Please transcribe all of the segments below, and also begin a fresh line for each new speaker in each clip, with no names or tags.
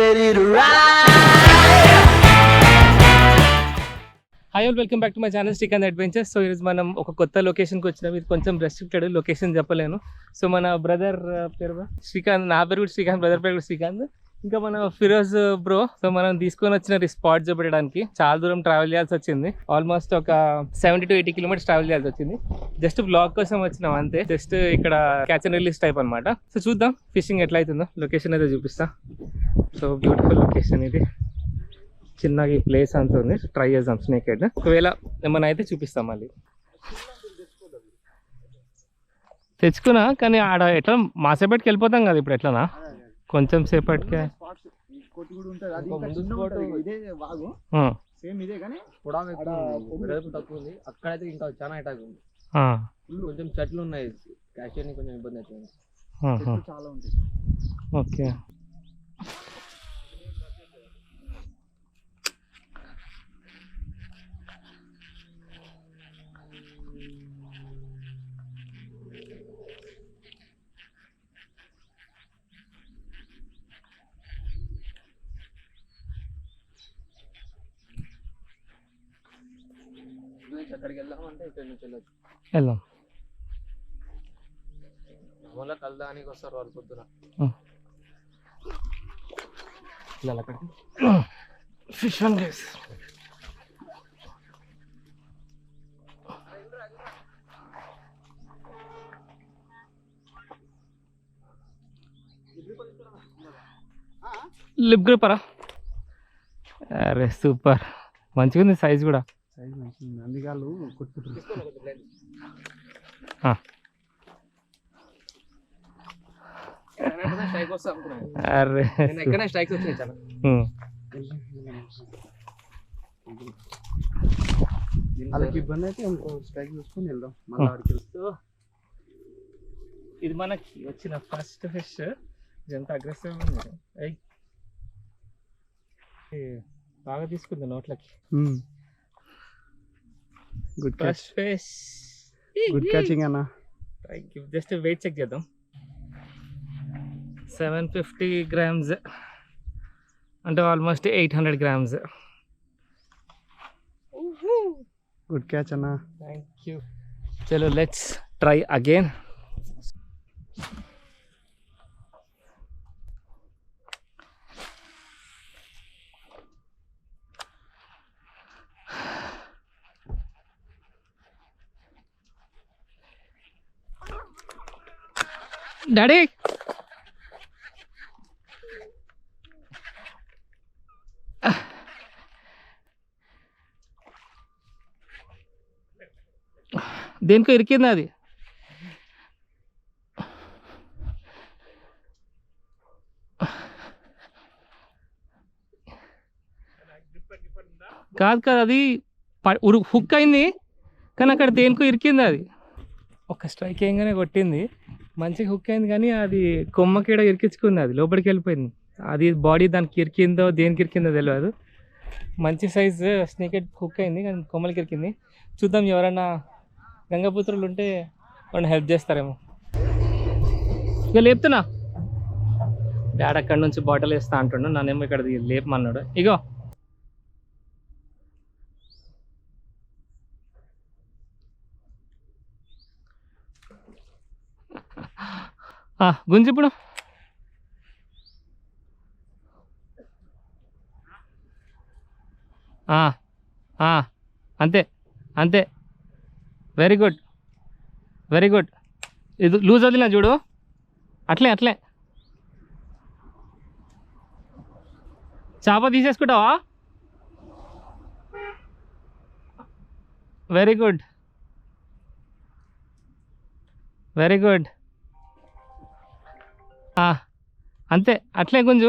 ready to ride.
Hi all, welcome back to my channel Srikanth adventures. So ఈరోజు మనం ఒక కొత్త లొకేషన్కి వచ్చినాం. ఇది కొంచెం రెస్ట్రిక్టెడ్ లొకేషన్, చెప్పలేను. సో మన బ్రదర్ పేరు శ్రీకాంత్, నా పేరు కూడా శ్రీకాంత్, బ్రదర్ పేరు కూడా శ్రీకాంత్, ఇంకా మన ఫిరోజ్ బ్రో. సో మనం తీసుకొని వచ్చిన ఈ స్పాట్ చూపెట్టడానికి చాలా దూరం ట్రావెల్ చేయాల్సి వచ్చింది. ఆల్మోస్ట్ ఒక 70 to 80 kilometers ట్రావెల్ చేయాల్సి వచ్చింది. జస్ట్ బ్లాగ్ కోసం వచ్చినాం అంతే. జస్ట్ ఇక్కడ క్యాచ్ అండ్ రిలీజ్ టైప్ అనమాట. సో చూద్దాం ఫిషింగ్ ఎట్లా అవుతుందో. లొకేషన్ అయితే చూపిస్తా. సో బ్యూటిఫుల్ లొకేషన్ ఇది. చిన్నగా ఈ ప్లేస్ అంత ఉంది. ట్రై చేద్దాం స్నేక్ హెడ్. ఒకవేళ ఏమైనా అయితే చూపిస్తాం. మళ్ళీ తెచ్చుకున్నా, కానీ ఆడ ఎట్లా మాసేపటికి వెళ్ళిపోతాం కదా. ఇప్పుడు ఎట్లనా కొంచెం సేపటికే
అక్కడైతే ఇంకా చాలా అటాక్ ఉంది. కొంచెం చెట్లు ఉన్నాయి, క్యాషియర్ కొంచెం ఇబ్బంది అవుతుంది. చాలా ఉంటుంది.
ఓకే,
అక్కడికి వెళ్దామంటే ఇక్కడ నుంచి వెళ్ళచ్చు.
వెళ్దాం.
మళ్ళీ కలదానికి వస్తారు వాళ్ళు పొద్దున.
Fish on guys. లిప్ గ్రిపరా? అరే సూపర్, మంచిగా ఉంది సైజ్ కూడా.
అందుకాళ్ళు
అరే
ఎక్కడైనా స్ట్రైక్స్ వచ్చినాయి చాలా. వాళ్ళకి ఇబ్బంది అయితే ఇంకో స్ట్రైక్ చూసుకొని వెళ్దాం. మళ్ళీ ఆడికి వెళ్తూ
ఇది మనకి వచ్చిన ఫస్ట్ ఫిష్. ఇదంతా అగ్రెసివ్ ఉంది. బాగా తీసుకుంది నోట్లకి.
Good
first fish.
Good catching అన్న.
జస్ట్ వెయిట్ చెక్ చేద్దాం. 750 grams అంటే ఆల్మోస్ట్ 800 grams.
గుడ్ క్యాచ్ అన్న.
Thank you. చలో లెట్స్ ట్రై అగైన్. డాడీ దేనికో ఇరికింది అది. కాదు కాదు, అది హుక్ అయింది, కానీ అక్కడ దేనికో ఇరికింది అది. ఒక స్ట్రైక్ వేయగానే కొట్టింది, మంచిగా హుక్ అయింది, కానీ అది కొమ్మకిడ ఇరికించుకుంది. అది లోపలికి వెళ్ళిపోయింది. అది బాడీ దానికి ఇరికిందో దేనికి ఇరికిందో తెలియదు. మంచి సైజ్ స్నేక్ హెడ్ హుక్ అయింది, కానీ కొమ్మలకి ఇరికింది. చూద్దాం ఎవరన్నా గంగపుత్రులు ఉంటే వాళ్ళని హెల్ప్ చేస్తారేమో. ఇక లేపుతున్నా. డాడీ అక్కడి నుంచి బాటిల్ వేస్తా అంటుండు, నన్నేమో ఇక్కడ లేపమన్నాడు. ఇగో గుంజి ఇప్పుడు. అంతే అంతే, వెరీ గుడ్ వెరీ గుడ్. ఇది లూజ్ వదిలినా చూడు, అట్లే అట్లే. చేప తీసేసుకుంటావా? Very good very good. అంతే అట్లే గుంజు.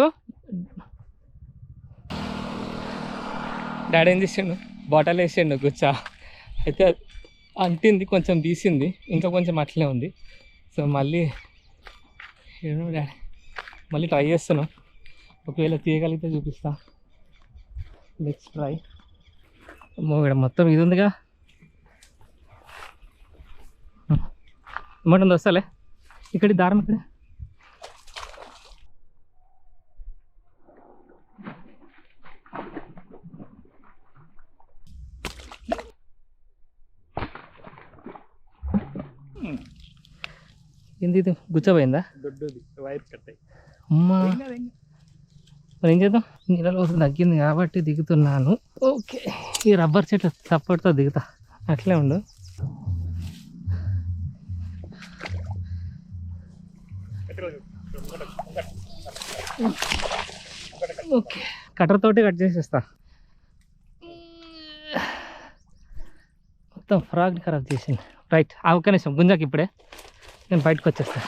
డాడీ ఏం చేసిండు, బాటిల్ వేసిండు గుచ్చా. అయితే అంటింది, కొంచెం తీసింది, ఇంకా కొంచెం అట్లే ఉంది. సో మళ్ళీ డాడీ మళ్ళీ ట్రై చేస్తున్నాం. ఒకవేళ తీయగలిగితే చూపిస్తా. Let's try. ఇక్కడ మొత్తం ఇది ఉందిగా, ఏమంటుంది వస్తలే. ఇక్కడ దారం ఇక్కడ ఏంది ఇది గుచ్చపోయిందా?
దొడ్డుది వైర్ కట్
అమ్మా మరి ఏం చేద్దాం, నీళ్ళలో తగ్గింది కాబట్టి దిగుతున్నాను. ఓకే, ఈ రబ్బర్ చెట్లు సపోర్ట్తో దిగుతా, అట్లే ఉండు. ఓకే, కటర్ తోటి కట్ చేసేస్తా. మొత్తం ఫ్రాగ్ని ఖరాబ్ చేసింది. రైట్, ఆ ఒక్క నిమిషం గుంజాకి, ఇప్పుడే నేను బయటకు వచ్చేస్తా.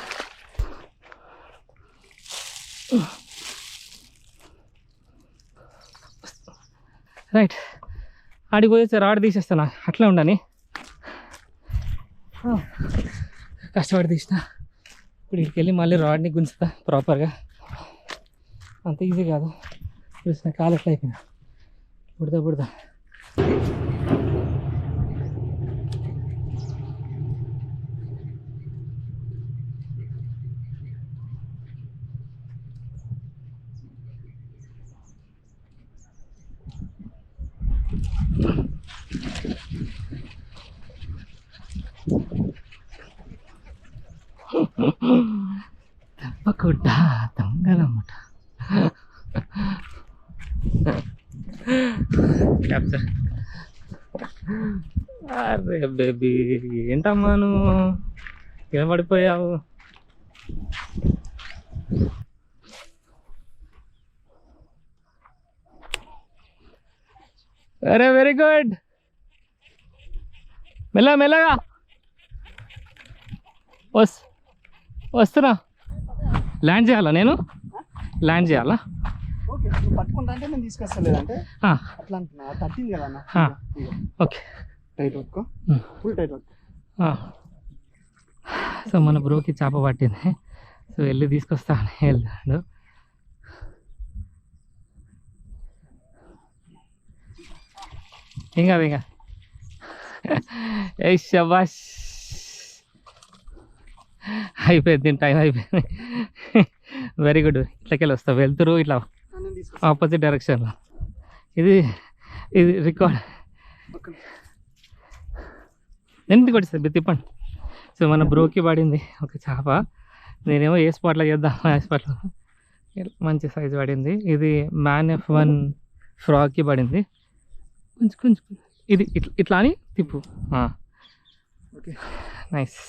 రైట్, ఆడికి పోయేసి రాడ్ తీసేస్తాను, అట్లే ఉండని. కష్టపడి తీసిన. ఇప్పుడు ఇక్కడికి వెళ్ళి మళ్ళీ రాడ్ని గుంజుతా ప్రాపర్గా. అంత ఈజీ కాదు. చూసిన కాలు ఎట్లా అయిపోయినా బుడదా. తప్పకుండా దొంగలమ్మట. క్యాప్చర్. అరే బేబీ, ఏంటమ్మా నువ్వు ఏం పడిపోయావు? అరే వెరీ గుడ్, మెల్లగా వస్తున్నా. ల్యాండ్ చేయాలా? నేను ల్యాండ్ చేయాలా?
ఓకే, పట్టుకుంటా అంటే నేను తీసుకొస్తలేదంటే అట్లా అంటున్నా. తట్టింది కదా అన్న.
ఓకే,
టైట్ పట్టుకో, ఫుల్ టైట్ పట్టుకో.
సో మన బ్రోకి చేప పట్టింది. సో వెళ్ళి తీసుకొస్తా అని వెళ్తాడు. ఇంకా ఏ శబాష్, అయిపోయింది, దీని టైం అయిపోయింది. Very good. ఇట్లకెళ్ళి వస్తా, వెళ్తురు ఇట్లా ఆపోజిట్ డైరెక్షన్లో. ఇది రికార్డ్. ఎందుకు కొట్టిస్తుంది తిప్పండి. సో మన బ్రోకి పడింది ఒక చేప. నేనేమో ఏ స్పాట్లో చేద్దాం, ఆ స్పాట్లో మంచి సైజు పడింది. ఇది మ్యాన్ ఎఫ్ 1 ఫ్రాగ్కి పడింది. కొంచెం ఇది ఇట్లా అని తిప్పు. Okay, nice.